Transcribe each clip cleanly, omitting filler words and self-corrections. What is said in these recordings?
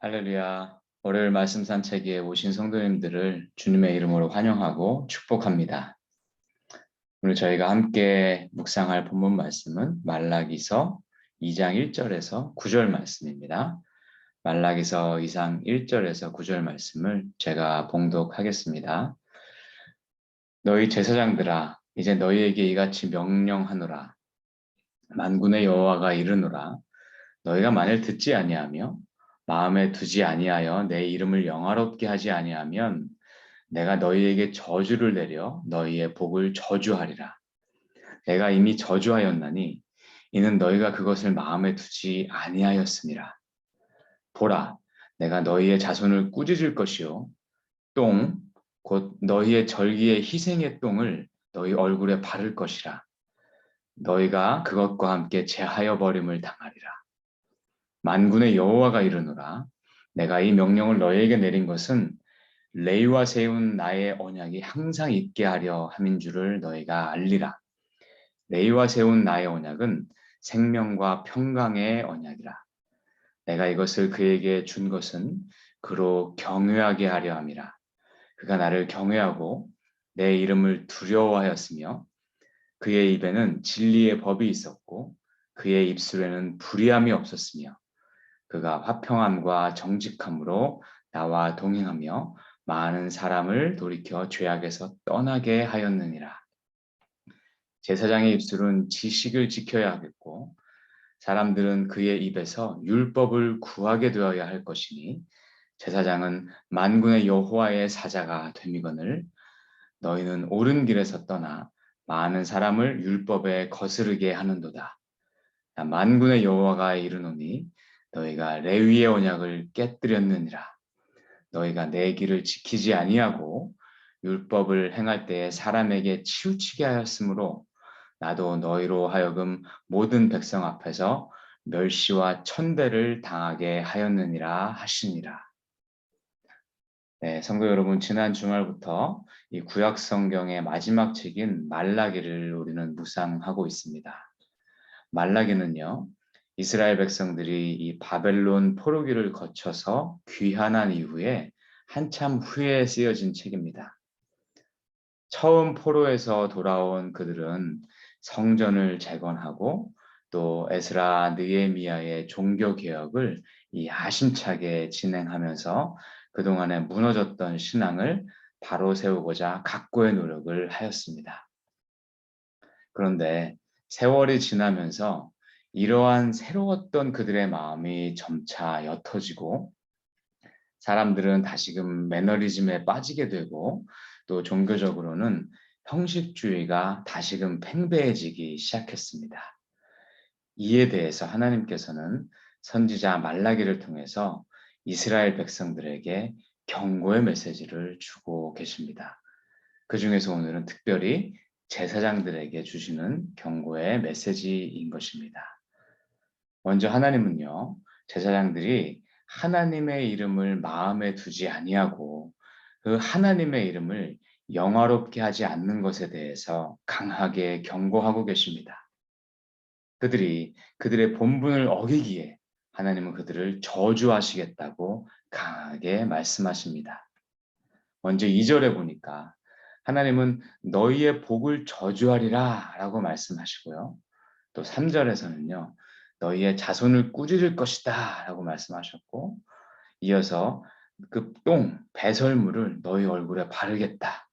할렐루야. 월요일 말씀 산책에 오신 성도님들을 주님의 이름으로 환영하고 축복합니다. 오늘 저희가 함께 묵상할 본문 말씀은 말라기서 2장 1절에서 9절 말씀입니다. 말라기서 2장 1절에서 9절 말씀을 제가 봉독하겠습니다. 너희 제사장들아, 이제 너희에게 이같이 명령하노라. 만군의 여호와가 이르노라. 너희가 만일 듣지 아니하며 마음에 두지 아니하여 내 이름을 영화롭게 하지 아니하면 내가 너희에게 저주를 내려 너희의 복을 저주하리라. 내가 이미 저주하였나니 이는 너희가 그것을 마음에 두지 아니하였음이라. 보라, 내가 너희의 자손을 꾸짖을 것이요 똥, 곧 너희의 절기의 희생의 똥을 너희 얼굴에 바를 것이라. 너희가 그것과 함께 제하여 버림을 당하리라. 만군의 여호와가 이르노라. 내가 이 명령을 너희에게 내린 것은 레위와 세운 나의 언약이 항상 있게 하려 함인 줄을 너희가 알리라. 레위와 세운 나의 언약은 생명과 평강의 언약이라. 내가 이것을 그에게 준 것은 그로 경외하게 하려 함이라. 그가 나를 경외하고 내 이름을 두려워하였으며 그의 입에는 진리의 법이 있었고 그의 입술에는 불의함이 없었으며 그가 화평함과 정직함으로 나와 동행하며 많은 사람을 돌이켜 죄악에서 떠나게 하였느니라. 제사장의 입술은 지식을 지켜야 하겠고 사람들은 그의 입에서 율법을 구하게 되어야 할 것이니 제사장은 만군의 여호와의 사자가 됨이거늘 너희는 옳은 길에서 떠나 많은 사람을 율법에 거스르게 하는도다. 만군의 여호와가 이르노니 너희가 레위의 언약을 깨뜨렸느니라. 너희가 내 길을 지키지 아니하고 율법을 행할 때에 사람에게 치우치게 하였으므로 나도 너희로 하여금 모든 백성 앞에서 멸시와 천대를 당하게 하였느니라 하시니라. 네, 성도 여러분, 지난 주말부터 이 구약 성경의 마지막 책인 말라기를 우리는 묵상하고 있습니다. 말라기는요, 이스라엘 백성들이 이 바벨론 포로기를 거쳐서 귀환한 이후에 한참 후에 쓰여진 책입니다. 처음 포로에서 돌아온 그들은 성전을 재건하고 또 에스라 느헤미야의 종교 개혁을 이 야심차게 진행하면서 그동안에 무너졌던 신앙을 바로 세우고자 각고의 노력을 하였습니다. 그런데 세월이 지나면서 이러한 새로웠던 그들의 마음이 점차 옅어지고 사람들은 다시금 매너리즘에 빠지게 되고 또 종교적으로는 형식주의가 다시금 팽배해지기 시작했습니다. 이에 대해서 하나님께서는 선지자 말라기를 통해서 이스라엘 백성들에게 경고의 메시지를 주고 계십니다. 그 중에서 오늘은 특별히 제사장들에게 주시는 경고의 메시지인 것입니다. 먼저 하나님은요, 제사장들이 하나님의 이름을 마음에 두지 아니하고 그 하나님의 이름을 영화롭게 하지 않는 것에 대해서 강하게 경고하고 계십니다. 그들이 그들의 본분을 어기기에 하나님은 그들을 저주하시겠다고 강하게 말씀하십니다. 먼저 2절에 보니까 하나님은 너희의 복을 저주하리라 라고 말씀하시고요. 또 3절에서는요. 너희의 자손을 꾸짖을 것이다 라고 말씀하셨고 이어서 그 똥, 배설물을 너희 얼굴에 바르겠다.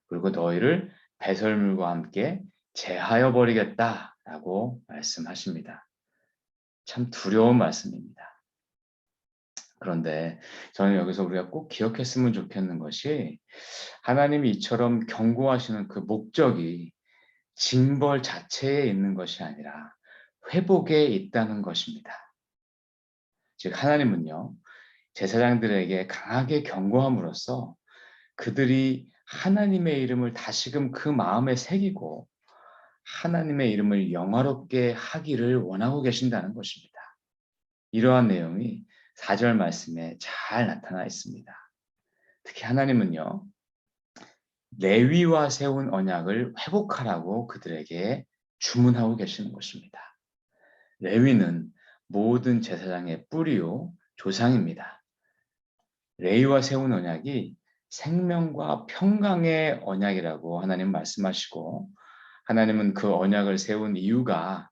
그리고 너희를 배설물과 함께 제하여 버리겠다 라고 말씀하십니다. 참 두려운 말씀입니다. 그런데 저는 여기서 우리가 꼭 기억했으면 좋겠는 것이 하나님이 이처럼 경고하시는 그 목적이 징벌 자체에 있는 것이 아니라 회복에 있다는 것입니다. 즉 하나님은요. 제사장들에게 강하게 경고함으로써 그들이 하나님의 이름을 다시금 그 마음에 새기고 하나님의 이름을 영화롭게 하기를 원하고 계신다는 것입니다. 이러한 내용이 4절 말씀에 잘 나타나 있습니다. 특히 하나님은요. 레위와 세운 언약을 회복하라고 그들에게 주문하고 계시는 것입니다. 레위는 모든 제사장의 뿌리요 조상입니다. 레위와 세운 언약이 생명과 평강의 언약이라고 하나님 말씀하시고, 하나님은 그 언약을 세운 이유가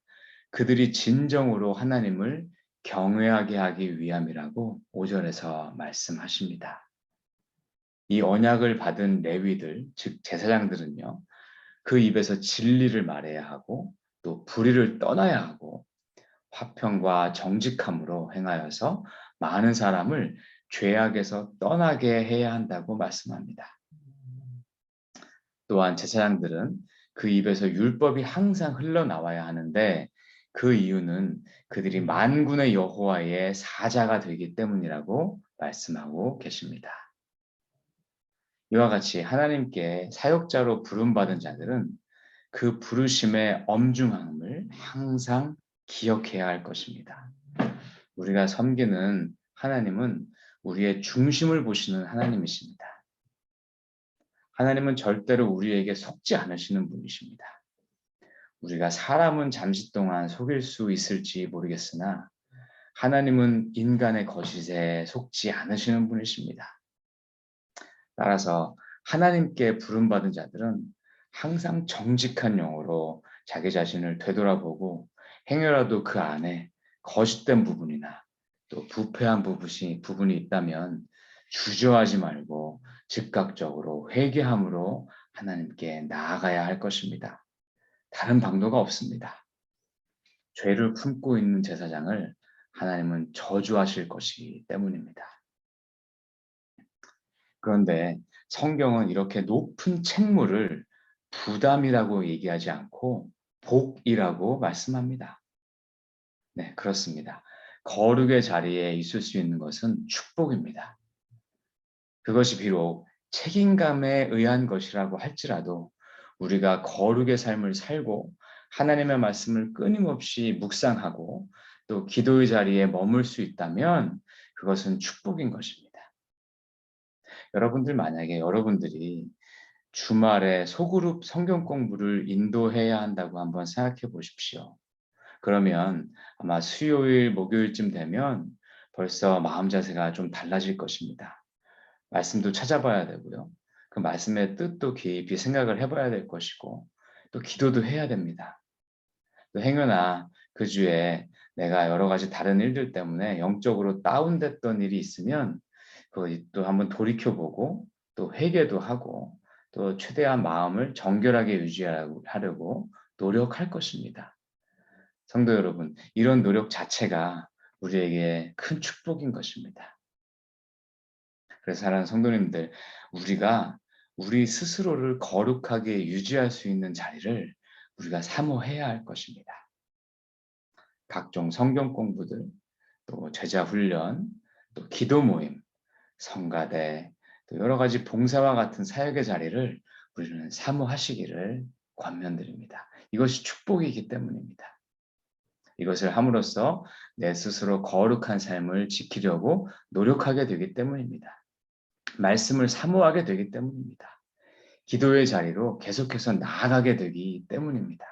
그들이 진정으로 하나님을 경외하게 하기 위함이라고 5절에서 말씀하십니다. 이 언약을 받은 레위들, 즉 제사장들은요, 그 입에서 진리를 말해야 하고 또 불의를 떠나야 하고 화평과 정직함으로 행하여서 많은 사람을 죄악에서 떠나게 해야 한다고 말씀합니다. 또한 제사장들은 그 입에서 율법이 항상 흘러나와야 하는데, 그 이유는 그들이 만군의 여호와의 사자가 되기 때문이라고 말씀하고 계십니다. 이와 같이 하나님께 사역자로 부름받은 자들은 그 부르심의 엄중함을 항상 기억해야 할 것입니다. 우리가 섬기는 하나님은 우리의 중심을 보시는 하나님이십니다. 하나님은 절대로 우리에게 속지 않으시는 분이십니다. 우리가 사람은 잠시 동안 속일 수 있을지 모르겠으나 하나님은 인간의 거짓에 속지 않으시는 분이십니다. 따라서 하나님께 부름받은 자들은 항상 정직한 영으로 자기 자신을 되돌아보고 행여라도 그 안에 거짓된 부분이나 또 부패한 부분이 있다면 주저하지 말고 즉각적으로 회개함으로 하나님께 나아가야 할 것입니다. 다른 방도가 없습니다. 죄를 품고 있는 제사장을 하나님은 저주하실 것이기 때문입니다. 그런데 성경은 이렇게 높은 책무를 부담이라고 얘기하지 않고 복이라고 말씀합니다. 네, 그렇습니다. 거룩의 자리에 있을 수 있는 것은 축복입니다. 그것이 비록 책임감에 의한 것이라고 할지라도 우리가 거룩의 삶을 살고 하나님의 말씀을 끊임없이 묵상하고 또 기도의 자리에 머물 수 있다면 그것은 축복인 것입니다. 여러분들 만약에 여러분들이 주말에 소그룹 성경 공부를 인도해야 한다고 한번 생각해 보십시오. 그러면 아마 수요일, 목요일쯤 되면 벌써 마음 자세가 좀 달라질 것입니다. 말씀도 찾아봐야 되고요. 그 말씀의 뜻도 깊이 생각을 해봐야 될 것이고 또 기도도 해야 됩니다. 또 행여나 그 주에 내가 여러 가지 다른 일들 때문에 영적으로 다운됐던 일이 있으면 또 한번 돌이켜보고 또 회개도 하고 또 최대한 마음을 정결하게 유지하려고 노력할 것입니다. 성도 여러분, 이런 노력 자체가 우리에게 큰 축복인 것입니다. 그래서 사랑하는 성도님들, 우리가 우리 스스로를 거룩하게 유지할 수 있는 자리를 우리가 사모해야 할 것입니다. 각종 성경 공부들, 또 제자 훈련, 또 기도 모임, 성가대, 또 여러 가지 봉사와 같은 사역의 자리를 우리는 사모하시기를 권면드립니다. 이것이 축복이기 때문입니다. 이것을 함으로써 내 스스로 거룩한 삶을 지키려고 노력하게 되기 때문입니다. 말씀을 사모하게 되기 때문입니다. 기도의 자리로 계속해서 나아가게 되기 때문입니다.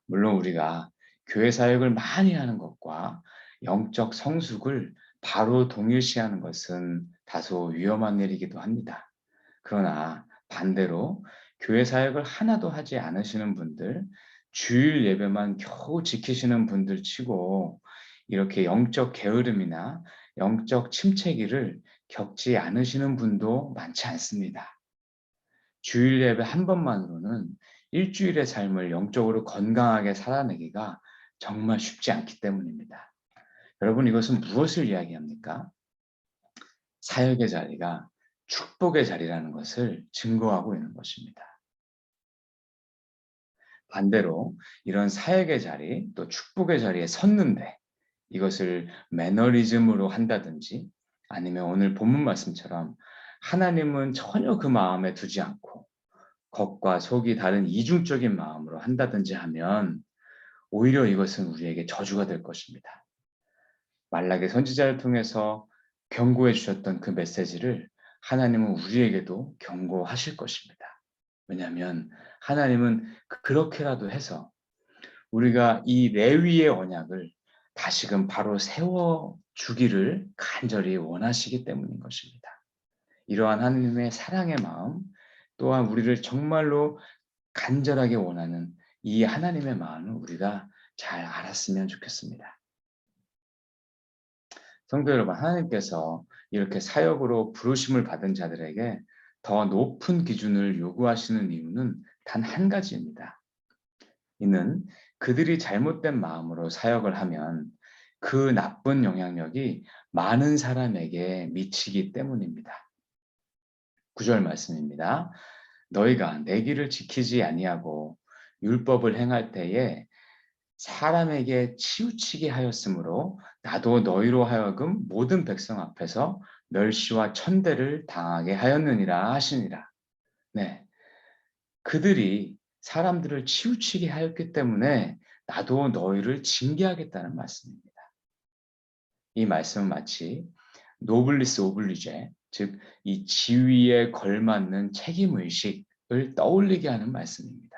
물론 우리가 교회 사역을 많이 하는 것과 영적 성숙을 바로 동일시하는 것은 다소 위험한 일이기도 합니다. 그러나 반대로 교회 사역을 하나도 하지 않으시는 분들, 주일 예배만 겨우 지키시는 분들 치고 이렇게 영적 게으름이나 영적 침체기를 겪지 않으시는 분도 많지 않습니다. 주일 예배 한 번만으로는 일주일의 삶을 영적으로 건강하게 살아내기가 정말 쉽지 않기 때문입니다. 여러분, 이것은 무엇을 이야기합니까? 사역의 자리가 축복의 자리라는 것을 증거하고 있는 것입니다. 반대로 이런 사역의 자리, 또 축복의 자리에 섰는데 이것을 매너리즘으로 한다든지 아니면 오늘 본문 말씀처럼 하나님은 전혀 그 마음에 두지 않고 겉과 속이 다른 이중적인 마음으로 한다든지 하면 오히려 이것은 우리에게 저주가 될 것입니다. 말라기 선지자를 통해서 경고해 주셨던 그 메시지를 하나님은 우리에게도 경고하실 것입니다. 왜냐하면 하나님은 그렇게라도 해서 우리가 이 레위의 언약을 다시금 바로 세워주기를 간절히 원하시기 때문인 것입니다. 이러한 하나님의 사랑의 마음, 또한 우리를 정말로 간절하게 원하는 이 하나님의 마음을 우리가 잘 알았으면 좋겠습니다. 성도 여러분, 하나님께서 이렇게 사역으로 부르심을 받은 자들에게 더 높은 기준을 요구하시는 이유는 단 한 가지입니다. 이는 그들이 잘못된 마음으로 사역을 하면 그 나쁜 영향력이 많은 사람에게 미치기 때문입니다. 9절 말씀입니다. 너희가 내 길을 지키지 아니하고 율법을 행할 때에 사람에게 치우치게 하였으므로 나도 너희로 하여금 모든 백성 앞에서 멸시와 천대를 당하게 하였느니라 하시니라. 네. 그들이 사람들을 치우치게 하였기 때문에 나도 너희를 징계하겠다는 말씀입니다. 이 말씀은 마치 노블리스 오블리제, 즉 이 지위에 걸맞는 책임 의식을 떠올리게 하는 말씀입니다.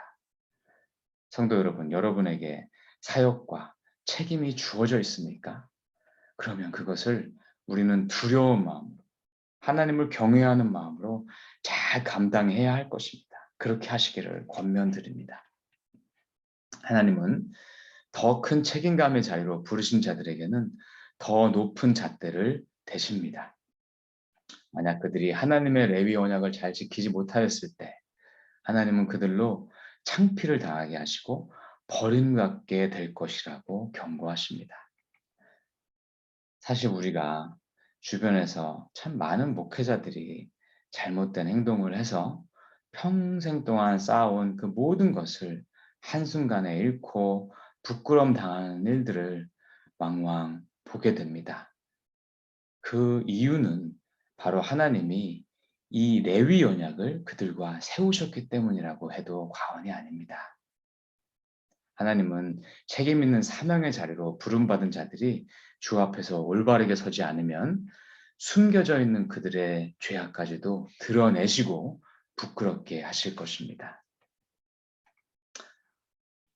성도 여러분, 여러분에게 사역과 책임이 주어져 있습니까? 그러면 그것을 우리는 두려운 마음으로, 하나님을 경외하는 마음으로 잘 감당해야 할 것입니다. 그렇게 하시기를 권면드립니다. 하나님은 더 큰 책임감의 자리로 부르신 자들에게는 더 높은 잣대를 대십니다. 만약 그들이 하나님의 레위 언약을 잘 지키지 못하였을 때 하나님은 그들로 창피를 당하게 하시고 버림받게 될 것이라고 경고하십니다. 사실 우리가 주변에서 참 많은 목회자들이 잘못된 행동을 해서 평생 동안 쌓아온 그 모든 것을 한순간에 잃고 부끄러움 당하는 일들을 왕왕 보게 됩니다. 그 이유는 바로 하나님이 이 레위 언약을 그들과 세우셨기 때문이라고 해도 과언이 아닙니다. 하나님은 책임 있는 사명의 자리로 부름받은 자들이 주 앞에서 올바르게 서지 않으면 숨겨져 있는 그들의 죄악까지도 드러내시고 부끄럽게 하실 것입니다.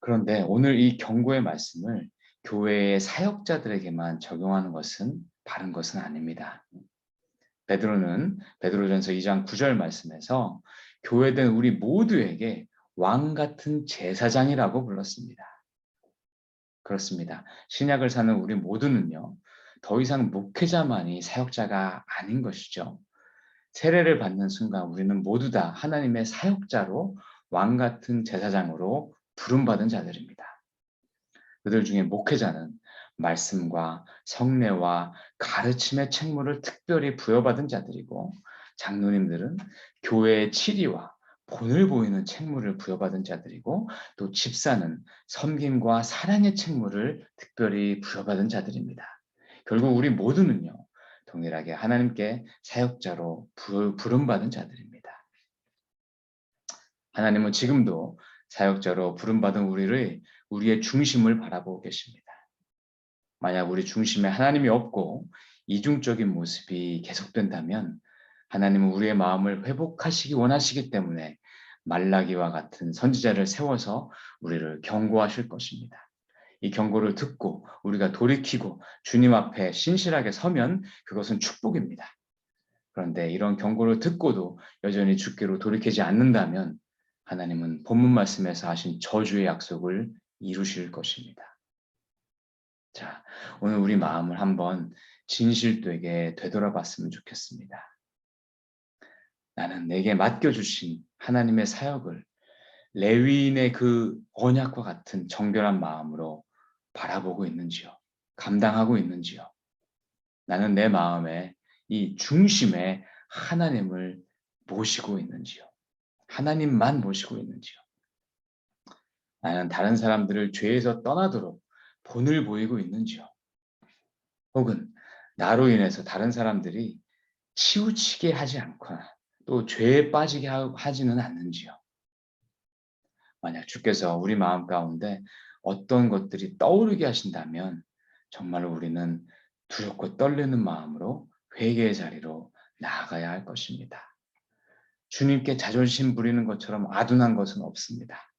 그런데 오늘 이 경고의 말씀을 교회의 사역자들에게만 적용하는 것은 바른 것은 아닙니다. 베드로는 베드로전서 2장 9절 말씀에서 교회된 우리 모두에게 왕 같은 제사장이라고 불렀습니다. 그렇습니다. 신약을 사는 우리 모두는요, 더 이상 목회자만이 사역자가 아닌 것이죠. 세례를 받는 순간 우리는 모두 다 하나님의 사역자로 왕 같은 제사장으로 부름받은 자들입니다. 그들 중에 목회자는 말씀과 성례와 가르침의 책무를 특별히 부여받은 자들이고, 장로님들은 교회의 치리와 본을 보이는 책무를 부여받은 자들이고, 또 집사는 섬김과 사랑의 책무를 특별히 부여받은 자들입니다. 결국 우리 모두는요, 동일하게 하나님께 사역자로 부름받은 자들입니다. 하나님은 지금도 사역자로 부름받은 우리의 중심을 바라보고 계십니다. 만약 우리 중심에 하나님이 없고 이중적인 모습이 계속된다면 하나님은 우리의 마음을 회복하시기 원하시기 때문에 말라기와 같은 선지자를 세워서 우리를 경고하실 것입니다. 이 경고를 듣고 우리가 돌이키고 주님 앞에 신실하게 서면 그것은 축복입니다. 그런데 이런 경고를 듣고도 여전히 주께로 돌이키지 않는다면 하나님은 본문 말씀에서 하신 저주의 약속을 이루실 것입니다. 자, 오늘 우리 마음을 한번 진실되게 되돌아봤으면 좋겠습니다. 나는 내게 맡겨주신 하나님의 사역을 레위인의 그 언약과 같은 정결한 마음으로 바라보고 있는지요? 감당하고 있는지요? 나는 내 마음에 이 중심에 하나님을 모시고 있는지요? 하나님만 모시고 있는지요? 나는 다른 사람들을 죄에서 떠나도록 본을 보이고 있는지요? 혹은 나로 인해서 다른 사람들이 치우치게 하지 않거나 또 죄에 빠지게 하지는 않는지요? 만약 주께서 우리 마음 가운데 어떤 것들이 떠오르게 하신다면 정말로 우리는 두렵고 떨리는 마음으로 회개의 자리로 나아가야 할 것입니다. 주님께 자존심 부리는 것처럼 아둔한 것은 없습니다.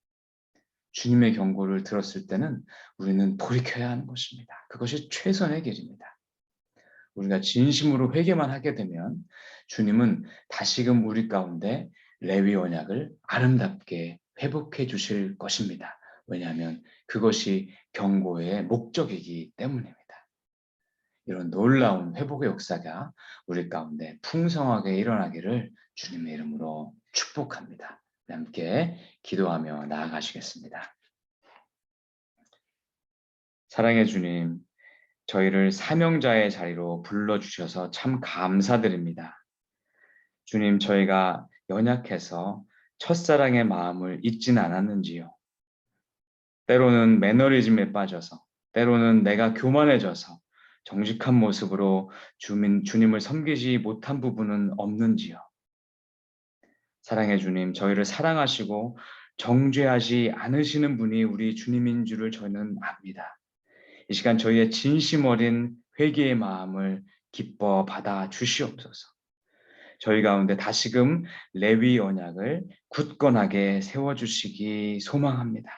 주님의 경고를 들었을 때는 우리는 돌이켜야 하는 것입니다. 그것이 최선의 길입니다. 우리가 진심으로 회개만 하게 되면 주님은 다시금 우리 가운데 레위 언약을 아름답게 회복해 주실 것입니다. 왜냐하면 그것이 경고의 목적이기 때문입니다. 이런 놀라운 회복의 역사가 우리 가운데 풍성하게 일어나기를 주님의 이름으로 축복합니다. 함께 기도하며 나아가시겠습니다. 사랑의 주님, 저희를 사명자의 자리로 불러주셔서 참 감사드립니다. 주님, 저희가 연약해서 첫사랑의 마음을 잊지는 않았는지요. 때로는 매너리즘에 빠져서, 때로는 내가 교만해져서 정직한 모습으로 주님을 섬기지 못한 부분은 없는지요. 사랑의 주님, 저희를 사랑하시고 정죄하지 않으시는 분이 우리 주님인 줄을 저는 압니다. 이 시간 저희의 진심 어린 회개의 마음을 기뻐 받아 주시옵소서. 저희 가운데 다시금 레위 언약을 굳건하게 세워주시기 소망합니다.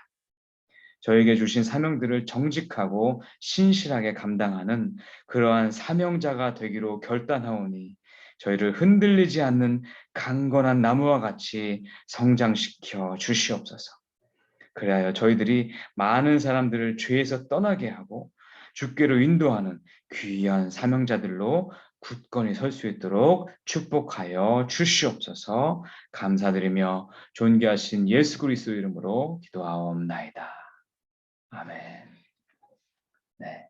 저에게 주신 사명들을 정직하고 신실하게 감당하는 그러한 사명자가 되기로 결단하오니 저희를 흔들리지 않는 강건한 나무와 같이 성장시켜 주시옵소서. 그래야 저희들이 많은 사람들을 죄에서 떠나게 하고 주께로 인도하는 귀한 사명자들로 굳건히 설 수 있도록 축복하여 주시옵소서. 감사드리며 존귀하신 예수 그리스도 이름으로 기도하옵나이다. 아멘. 네,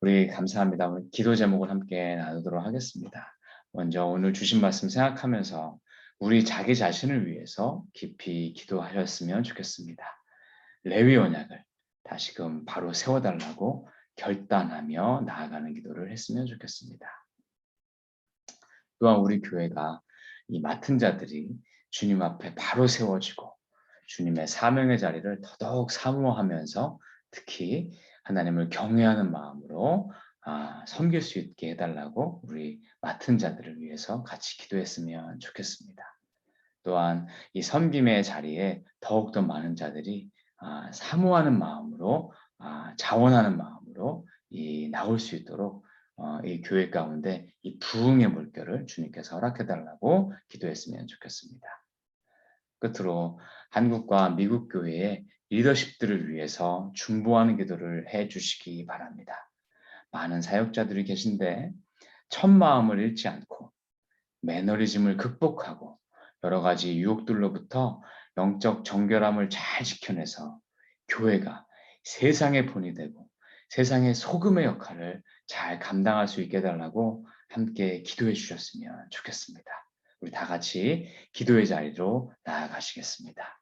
우리 감사합니다. 오늘 기도 제목을 함께 나누도록 하겠습니다. 먼저 오늘 주신 말씀 생각하면서 우리 자기 자신을 위해서 깊이 기도하셨으면 좋겠습니다. 레위 언약을 다시금 바로 세워달라고 결단하며 나아가는 기도를 했으면 좋겠습니다. 또한 우리 교회가 이 맡은 자들이 주님 앞에 바로 세워지고 주님의 사명의 자리를 더더욱 사모하면서 특히 하나님을 경외하는 마음으로 섬길 수 있게 해달라고 우리 맡은 자들을 위해서 같이 기도했으면 좋겠습니다. 또한 이 섬김의 자리에 더욱더 많은 자들이 사모하는 마음으로 자원하는 마음으로 나올 수 있도록 이 교회 가운데 이 부흥의 물결을 주님께서 허락해달라고 기도했으면 좋겠습니다. 끝으로 한국과 미국 교회의 리더십들을 위해서 중보하는 기도를 해주시기 바랍니다. 많은 사역자들이 계신데 첫 마음을 잃지 않고 매너리즘을 극복하고 여러 가지 유혹들로부터 영적 정결함을 잘 지켜내서 교회가 세상의 본이 되고 세상의 소금의 역할을 잘 감당할 수 있게 해달라고 함께 기도해 주셨으면 좋겠습니다. 우리 다 같이 기도의 자리로 나아가시겠습니다.